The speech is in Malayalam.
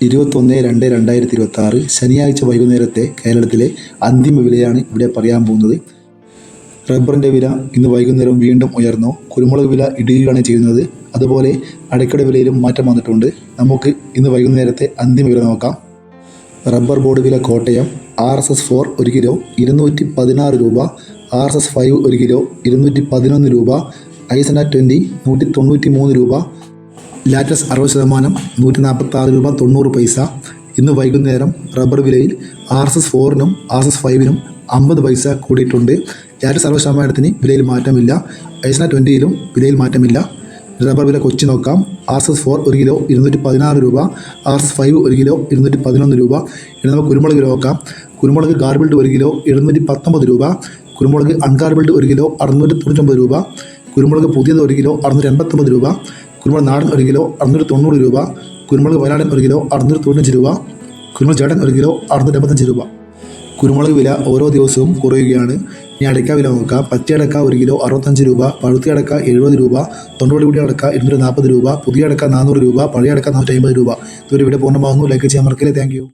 21/2/2026 ശനിയാഴ്ച വൈകുന്നേരത്തെ കേരളത്തിലെ അന്തിമ വിലയാണ് ഇവിടെ പറയാൻ പോകുന്നത്. റബ്ബറിൻ്റെ വില ഇന്ന് വൈകുന്നേരം വീണ്ടും ഉയർന്നു. കുരുമുളക് വില ഇടിയുകയാണ് ചെയ്യുന്നത്. അതുപോലെ അടയ്ക്കയുടെ വിലയിലും മാറ്റം വന്നിട്ടുണ്ട്. നമുക്ക് ഇന്ന് വൈകുന്നേരത്തെ അന്തിമ വില നോക്കാം. റബ്ബർ ബോർഡ് വില കോട്ടയം RSS 4 1 കിലോ 216 രൂപ, RSS 5 1 കിലോ 211 രൂപ, ഐസന 20 193 രൂപ, ലാറ്റസ് 60% 146 രൂപ 90 പൈസ. ഇന്ന് വൈകുന്നേരം റബ്ബർ വിലയിൽ RSS 4-നും RSS 5-നും 50 പൈസ കൂടിയിട്ടുണ്ട്. ലാറ്റസ് 60%-ന് വിലയിൽ മാറ്റമില്ല. ഐസന 20-ലും വിലയിൽ മാറ്റമില്ല. റബ്ബർ വില കൊച്ചി നോക്കാം. RSS 4 1 കിലോ 216 രൂപ, RSS 5 1 കിലോ 211 രൂപ. ഇനി നമുക്ക് കുരുമുളക് വില നോക്കാം. കുരുമുളക് ഗാർബിൾഡ് 1 കിലോ 719 രൂപ, കുരുമുളക് അൺഗാർബിൾഡ് 1 കിലോ 699 രൂപ, കുരുമുളക് പുതിയത് 1 കിലോ 689 രൂപ, കുരുമുളക് നാടൻ 1 കിലോ 690 രൂപ, കുരുമുളക് വയനാടൻ 1 കിലോ 695 രൂപ, കുരുമുളക് ചേട്ടൻ 1 കിലോ 685 രൂപ. കുരുമുളക് വില ഓരോ ദിവസവും കുറയുകയാണ്. ഇനി അടയ്ക്ക വില നോക്കാം. പച്ചയടക്ക 1 കിലോ 65 രൂപ, പഴുത്ത അടക്ക 70 രൂപ, തൊണ്ടോടുകൂടിയ അടക്ക 240 രൂപ, പുതിയ അടക്ക 400 രൂപ, പഴയ അടക്ക 150 രൂപ. ഇതൊരു വീഡിയോ പൂർണ്ണമാകുന്നു. ലൈക്ക് ചെയ്യാൻ മറക്കല്ലേ. Thank you.